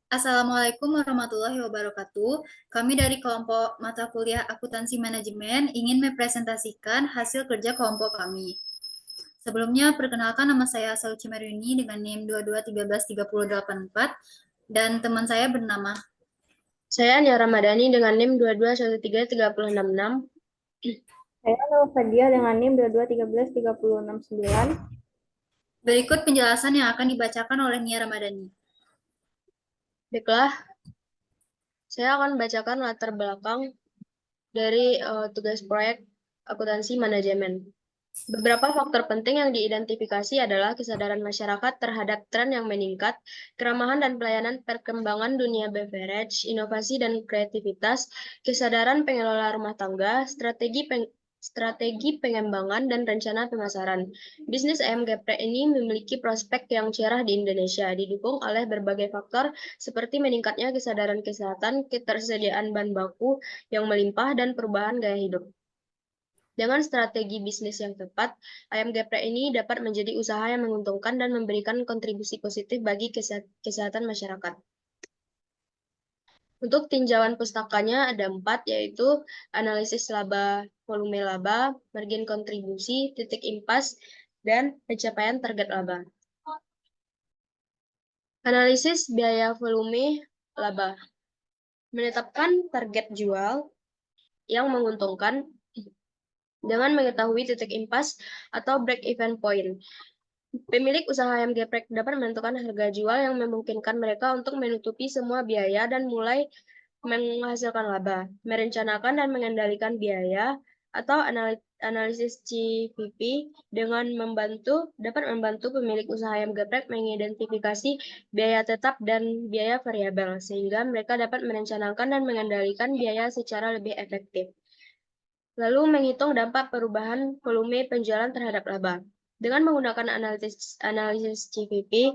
Assalamualaikum warahmatullahi wabarakatuh. Kami dari kelompok mata kuliah Akuntansi Manajemen ingin mempresentasikan hasil kerja kelompok kami. Sebelumnya, perkenalkan nama saya Sauci Marini dengan NIM 22133084 dan teman saya bernama. Saya Nia Ramadhani dengan NIM 22133066. Saya Nurfadia dengan NIM 22133069. Berikut penjelasan yang akan dibacakan oleh Nia Ramadhani. Baiklah, saya akan bacakan latar belakang dari tugas proyek akuntansi manajemen. Beberapa faktor penting yang diidentifikasi adalah kesadaran masyarakat terhadap tren yang meningkat, keramahan dan pelayanan perkembangan dunia beverage, inovasi dan kreativitas, kesadaran pengelola rumah tangga, strategi pengembangan dan rencana pemasaran. Bisnis ayam geprek ini memiliki prospek yang cerah di Indonesia, didukung oleh berbagai faktor seperti meningkatnya kesadaran kesehatan, ketersediaan bahan baku yang melimpah, dan perubahan gaya hidup. Dengan strategi bisnis yang tepat, ayam geprek ini dapat menjadi usaha yang menguntungkan dan memberikan kontribusi positif bagi kesehatan masyarakat. Untuk tinjauan pustakanya ada 4, yaitu analisis laba, volume laba, margin kontribusi, titik impas, dan pencapaian target laba. Analisis biaya volume laba. Menetapkan target jual yang menguntungkan dengan mengetahui titik impas atau break-even point. Pemilik usaha ayam geprek dapat menentukan harga jual yang memungkinkan mereka untuk menutupi semua biaya dan mulai menghasilkan laba, merencanakan dan mengendalikan biaya, atau analisis CVP dapat membantu pemilik usaha ayam geprek mengidentifikasi biaya tetap dan biaya variabel, sehingga mereka dapat merencanakan dan mengendalikan biaya secara lebih efektif. Lalu menghitung dampak perubahan volume penjualan terhadap laba. Dengan menggunakan analisis CVP,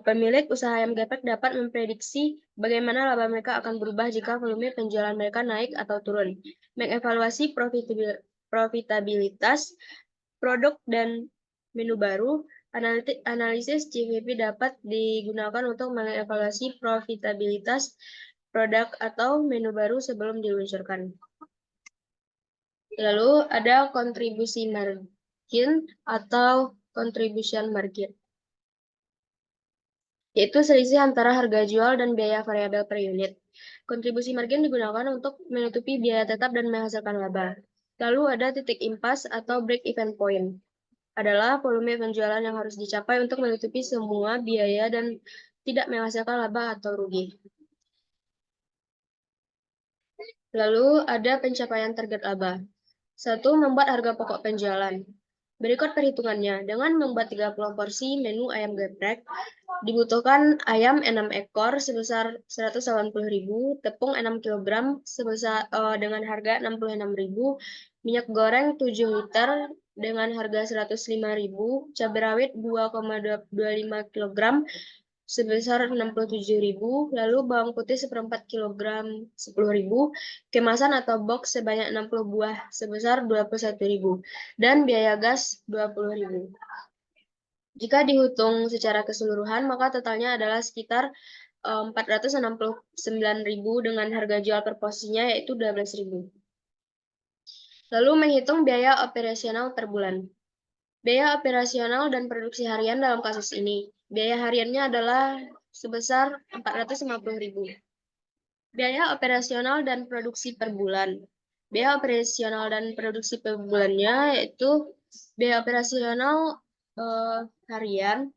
pemilik usaha ayam geprek dapat memprediksi bagaimana laba mereka akan berubah jika volume penjualan mereka naik atau turun. Mengevaluasi profitabilitas produk dan menu baru. Analisis CVP dapat digunakan untuk mengevaluasi profitabilitas produk atau menu baru sebelum diluncurkan. Lalu ada kontribusi margin atau contribution margin, yaitu selisih antara harga jual dan biaya variabel per unit. Kontribusi margin digunakan untuk menutupi biaya tetap dan menghasilkan laba. Lalu ada titik impas atau break-even point, adalah volume penjualan yang harus dicapai untuk menutupi semua biaya dan tidak menghasilkan laba atau rugi. Lalu ada pencapaian target laba. 1. Membuat harga pokok penjualan. Berikut perhitungannya. Dengan membuat 30 porsi menu ayam geprek, dibutuhkan ayam 6 ekor sebesar 180.000, tepung 6 kg dengan harga 66.000, minyak goreng 7 liter dengan harga 105.000, cabai rawit 2,25 kg sebesar 67.000, lalu bawang putih 1/4 kg 10.000, kemasan atau box sebanyak 60 buah sebesar 21.000, dan biaya gas 20.000. Jika dihitung secara keseluruhan, maka totalnya adalah sekitar 469.000 dengan harga jual per porsinya yaitu 12.000. Lalu menghitung biaya operasional per bulan. Biaya operasional dan produksi harian dalam kasus ini. Biaya hariannya adalah sebesar 450.000. Biaya operasional dan produksi per bulan. Biaya operasional dan produksi per bulannya yaitu biaya operasional harian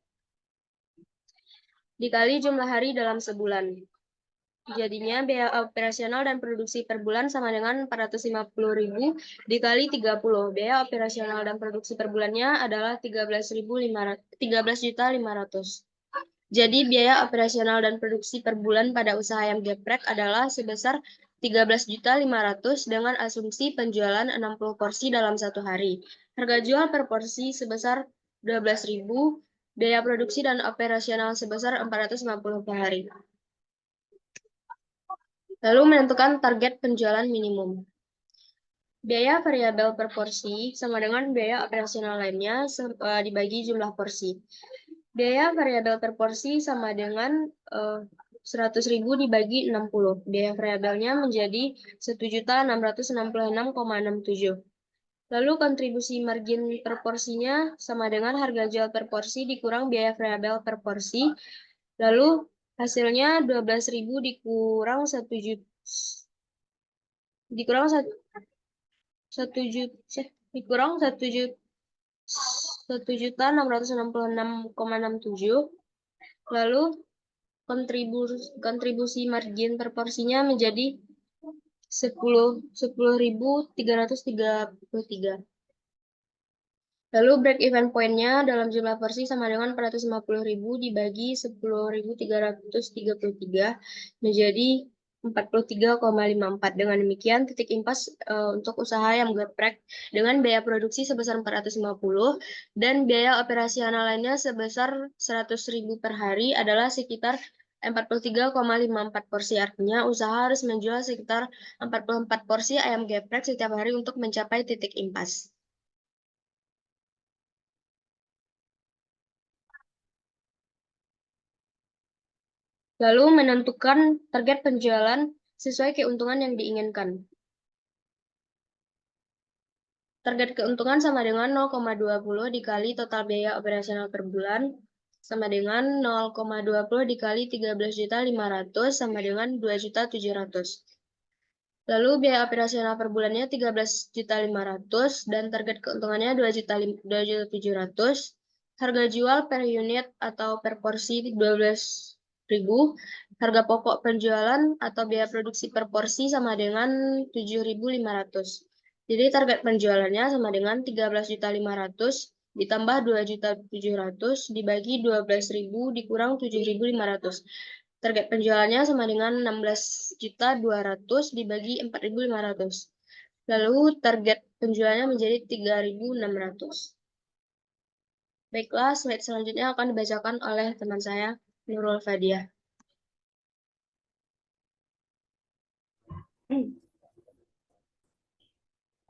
dikali jumlah hari dalam sebulan. Jadinya biaya operasional dan produksi per bulan sama dengan 450.000 dikali 30. Biaya operasional dan produksi per bulannya adalah 13.500. Jadi biaya operasional dan produksi per bulan pada usaha ayam geprek adalah sebesar 13.500 dengan asumsi penjualan 60 porsi dalam satu hari. Harga jual per porsi sebesar 12.000, biaya produksi dan operasional sebesar 450 per hari. Lalu menentukan target penjualan minimum. Biaya variabel per porsi sama dengan biaya operasional lainnya dibagi jumlah porsi. Biaya variabel per porsi sama dengan 100.000 dibagi 60. Biaya variabelnya menjadi 1.666,67. Lalu kontribusi margin per porsinya sama dengan harga jual per porsi dikurang biaya variabel per porsi. Lalu hasilnya 12.000 dikurang 1 juta dikurang 1 juta dikurang 1.666,67. Lalu kontribusi margin per porsinya menjadi 10.333. Lalu break even point-nya dalam jumlah porsi sama dengan 450.000 dibagi 10.333 menjadi 43,54. Dengan demikian, titik impas untuk usaha ayam geprek dengan biaya produksi sebesar 450 dan biaya operasional lainnya sebesar 100.000 per hari adalah sekitar 43,54 porsi. Artinya, usaha harus menjual sekitar 44 porsi ayam geprek setiap hari untuk mencapai titik impas. Lalu menentukan target penjualan sesuai keuntungan yang diinginkan. Target keuntungan sama dengan 0,20 dikali total biaya operasional per bulan sama dengan 0,20 dikali 13.500 sama dengan 2.700. Lalu biaya operasional per bulannya 13.500 dan target keuntungannya 2.700. Harga jual per unit atau per porsi 12.000. Harga pokok penjualan atau biaya produksi per porsi sama dengan 7.500. Jadi target penjualannya sama dengan 13.500 ditambah 2.700 dibagi 12.000 dikurang 7.500. Target penjualannya sama dengan 16.200 dibagi 4.500. Lalu target penjualannya menjadi 3.600. Baiklah, slide selanjutnya akan dibacakan oleh teman saya, Nurul Fadia.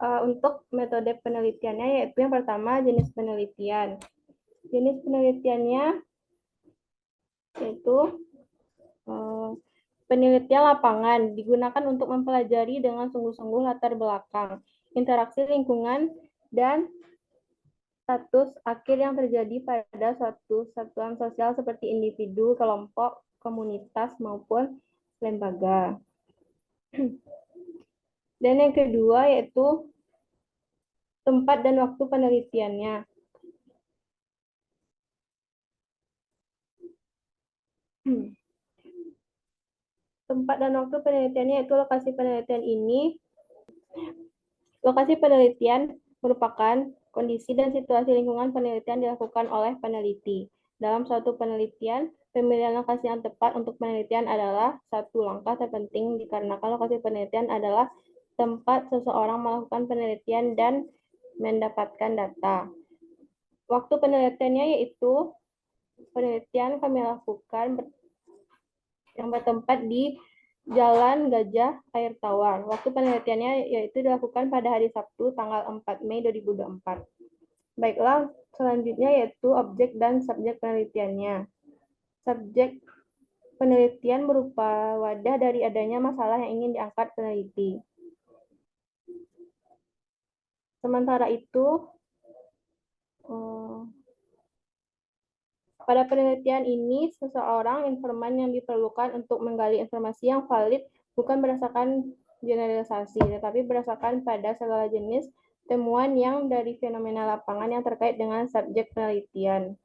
Untuk metode penelitiannya yaitu yang pertama jenis penelitian. Jenis penelitiannya yaitu penelitian lapangan digunakan untuk mempelajari dengan sungguh-sungguh latar belakang, interaksi lingkungan, dan status akhir yang terjadi pada suatu satuan sosial seperti individu, kelompok, komunitas, maupun lembaga. Dan yang kedua yaitu tempat dan waktu penelitiannya. Tempat dan waktu penelitiannya yaitu lokasi penelitian merupakan kondisi dan situasi lingkungan penelitian dilakukan oleh peneliti. Dalam suatu penelitian, pemilihan lokasi yang tepat untuk penelitian adalah satu langkah terpenting dikarenakan lokasi penelitian adalah tempat seseorang melakukan penelitian dan mendapatkan data. Waktu penelitiannya yaitu penelitian kami lakukan yang bertempat di Jalan Gajah Air Tawar. Waktu penelitiannya yaitu dilakukan pada hari Sabtu tanggal 4 Mei 2024. Baiklah, selanjutnya yaitu objek dan subjek penelitiannya. Subjek penelitian berupa wadah dari adanya masalah yang ingin diangkat peneliti. Sementara itu, pada penelitian ini, seseorang informan yang diperlukan untuk menggali informasi yang valid bukan berdasarkan generalisasi, tetapi berdasarkan pada segala jenis temuan yang dari fenomena lapangan yang terkait dengan subjek penelitian.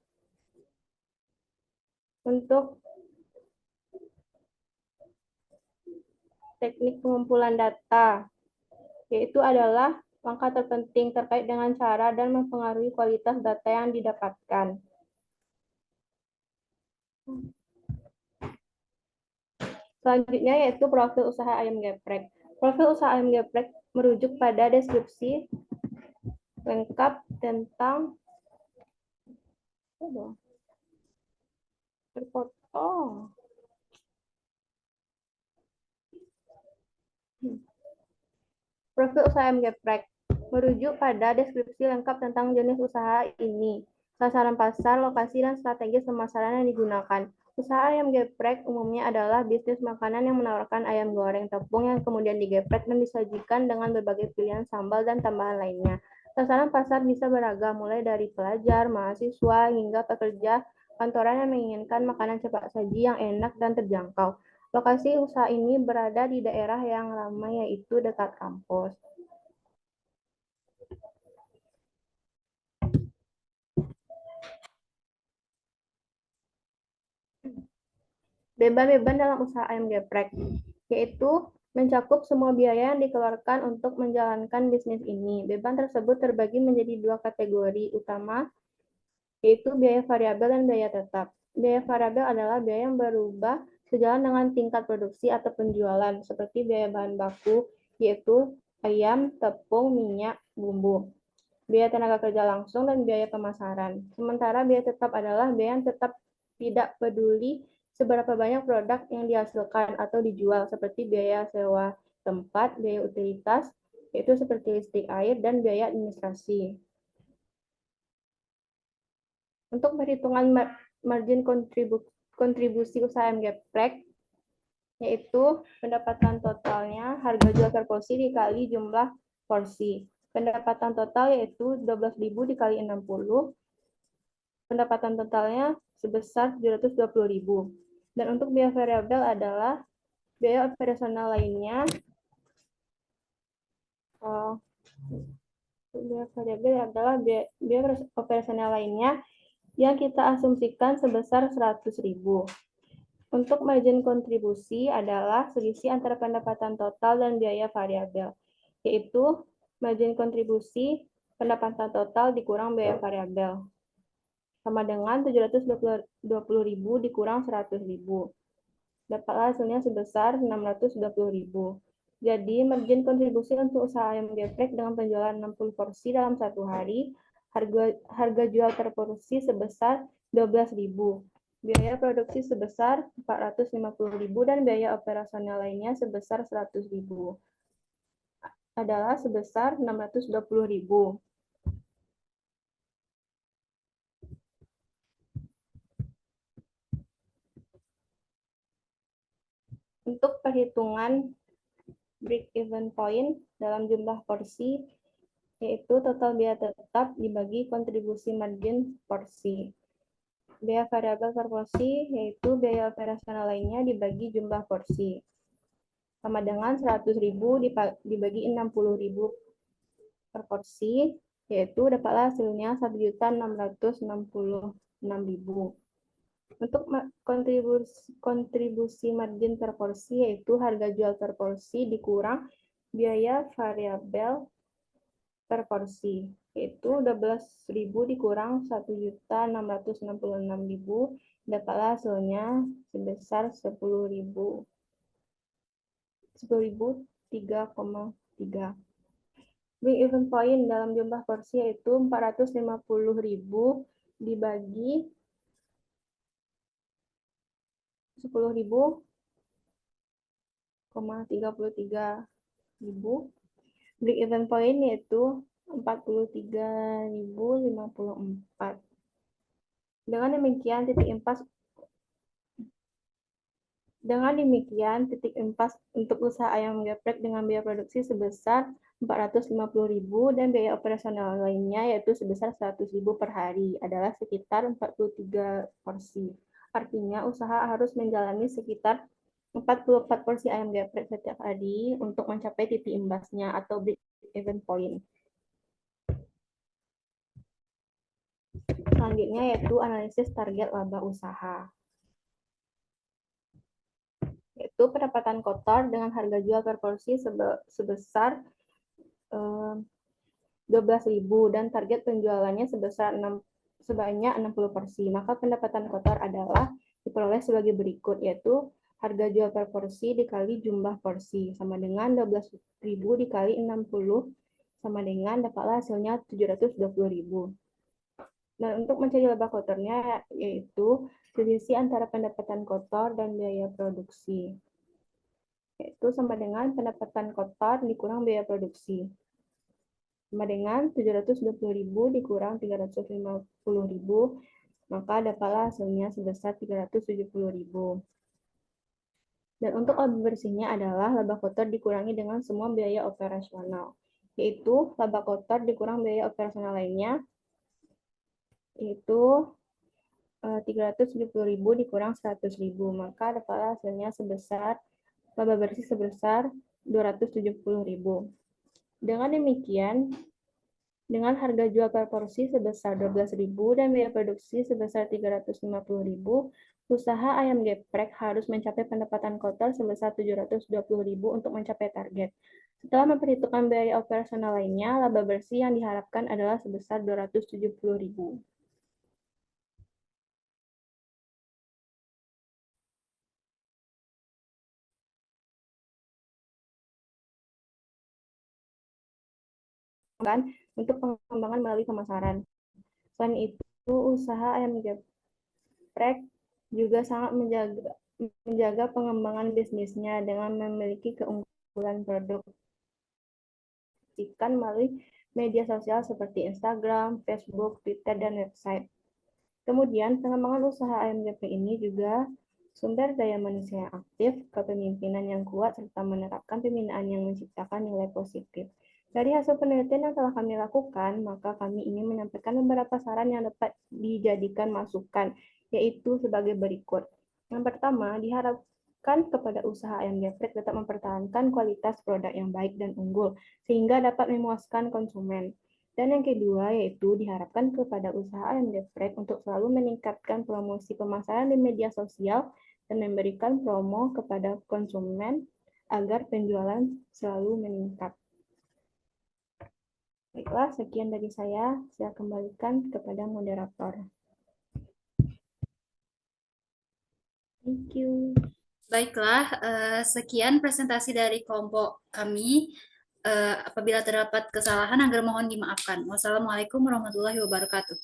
Untuk teknik pengumpulan data, yaitu adalah langkah terpenting terkait dengan cara dan mempengaruhi kualitas data yang didapatkan. Selanjutnya yaitu profil usaha ayam geprek. Profil usaha ayam geprek merujuk pada deskripsi lengkap tentang terpotong. Profil usaha ayam geprek merujuk pada deskripsi lengkap tentang jenis usaha ini, sasaran pasar, lokasi, dan strategi pemasaran yang digunakan. Usaha ayam geprek umumnya adalah bisnis makanan yang menawarkan ayam goreng tepung yang kemudian digeprek dan disajikan dengan berbagai pilihan sambal dan tambahan lainnya. Sasaran pasar bisa beragam, mulai dari pelajar, mahasiswa, hingga pekerja kantoran yang menginginkan makanan cepat saji yang enak dan terjangkau. Lokasi usaha ini berada di daerah yang ramai, yaitu dekat kampus. Beban-beban dalam usaha ayam geprek, yaitu mencakup semua biaya yang dikeluarkan untuk menjalankan bisnis ini. Beban tersebut terbagi menjadi dua kategori utama, yaitu biaya variabel dan biaya tetap. Biaya variabel adalah biaya yang berubah sejalan dengan tingkat produksi atau penjualan, seperti biaya bahan baku, yaitu ayam, tepung, minyak, bumbu, biaya tenaga kerja langsung, dan biaya pemasaran. Sementara biaya tetap adalah biaya yang tetap tidak peduli seberapa banyak produk yang dihasilkan atau dijual, seperti biaya sewa tempat, biaya utilitas, yaitu seperti listrik, air, dan biaya administrasi. Untuk perhitungan margin kontribusi usaha geprek, yaitu pendapatan totalnya harga jual per porsi dikali jumlah porsi. Pendapatan total yaitu 12.000 dikali 60, pendapatan totalnya sebesar 720.000. Dan untuk biaya variabel adalah biaya operasional lainnya. Biaya variabel adalah biaya operasional lainnya yang kita asumsikan sebesar 100.000. Untuk margin kontribusi adalah selisih antara pendapatan total dan biaya variabel, yaitu margin kontribusi pendapatan total dikurang biaya variabel, sama dengan 720.000 dikurang 100.000. Dapatlah hasilnya sebesar 620.000. Jadi, margin kontribusi untuk usaha ayam geprek dengan penjualan 60 porsi dalam satu hari, harga jual per porsi sebesar 12.000. Biaya produksi sebesar 450.000 dan biaya operasional lainnya sebesar 100.000. Adalah sebesar 620.000. Untuk perhitungan break-even point dalam jumlah porsi, yaitu total biaya tetap dibagi kontribusi margin porsi. Biaya variabel per porsi, yaitu biaya operasional lainnya dibagi jumlah porsi. Sama dengan 100.000 dibagi 60.000 per porsi, yaitu dapatlah hasilnya 1.666.000. Untuk kontribusi margin per porsi, yaitu harga jual per porsi dikurang biaya variabel per porsi, yaitu 12.000 dikurang 1.666.000, dapatlah hasilnya sebesar 10.000. 10.003,3. Break-even point dalam jumlah porsi yaitu 450.000 dibagi 10.000,33.000. Break-even point yaitu 43.054. Dengan demikian titik impas untuk usaha ayam geprek dengan biaya produksi sebesar 450.000 dan biaya operasional lainnya yaitu sebesar 100.000 per hari adalah sekitar 43 porsi. Artinya usaha harus menjalani sekitar 44 porsi ayam geprek setiap hari untuk mencapai titik imbasnya atau break-even point. Selanjutnya yaitu analisis target laba usaha. Yaitu pendapatan kotor dengan harga jual per porsi sebesar 12.000 dan target penjualannya sebanyak 60 porsi. Maka pendapatan kotor adalah diperoleh sebagai berikut, yaitu harga jual per porsi dikali jumlah porsi sama dengan 12.000 dikali 60 sama dengan dapatlah hasilnya 720.000. Dan untuk mencari laba kotornya yaitu selisih antara pendapatan kotor dan biaya produksi, yaitu sama dengan pendapatan kotor dikurang biaya produksi, sama dengan 720.000 dikurang 350.000, maka dapatlah hasilnya sebesar 370.000. Dan untuk laba bersihnya adalah laba kotor dikurangi dengan semua biaya operasional, yaitu laba kotor dikurang biaya operasional lainnya, yaitu 370.000 dikurang 100.000, maka dapatlah hasilnya sebesar laba bersih sebesar 270.000. Dengan demikian, dengan harga jual per porsi sebesar 12.000 dan biaya produksi sebesar 350.000, usaha ayam geprek harus mencapai pendapatan kotor sebesar 720.000 untuk mencapai target. Setelah memperhitungkan biaya operasional lainnya, laba bersih yang diharapkan adalah sebesar 270.000. Untuk pengembangan melalui pemasaran. Selain itu, usaha ayam geprek juga sangat menjaga pengembangan bisnisnya dengan memiliki keunggulan produk melalui media sosial seperti Instagram, Facebook, Twitter, dan website. Kemudian, pengembangan usaha ayam geprek ini juga sumber daya manusia yang aktif, kepemimpinan yang kuat, serta menerapkan pembinaan yang menciptakan nilai positif. Dari hasil penelitian yang telah kami lakukan, maka kami ingin menyampaikan beberapa saran yang dapat dijadikan masukan, yaitu sebagai berikut. Yang pertama, diharapkan kepada usaha ayam geprek tetap mempertahankan kualitas produk yang baik dan unggul, sehingga dapat memuaskan konsumen. Dan yang kedua, yaitu diharapkan kepada usaha ayam geprek untuk selalu meningkatkan promosi pemasaran di media sosial dan memberikan promo kepada konsumen agar penjualan selalu meningkat. Baiklah, sekian dari saya kembalikan kepada moderator. Thank you. Baiklah, sekian presentasi dari kelompok kami. Apabila terdapat kesalahan, agar mohon dimaafkan. Wassalamualaikum warahmatullahi wabarakatuh.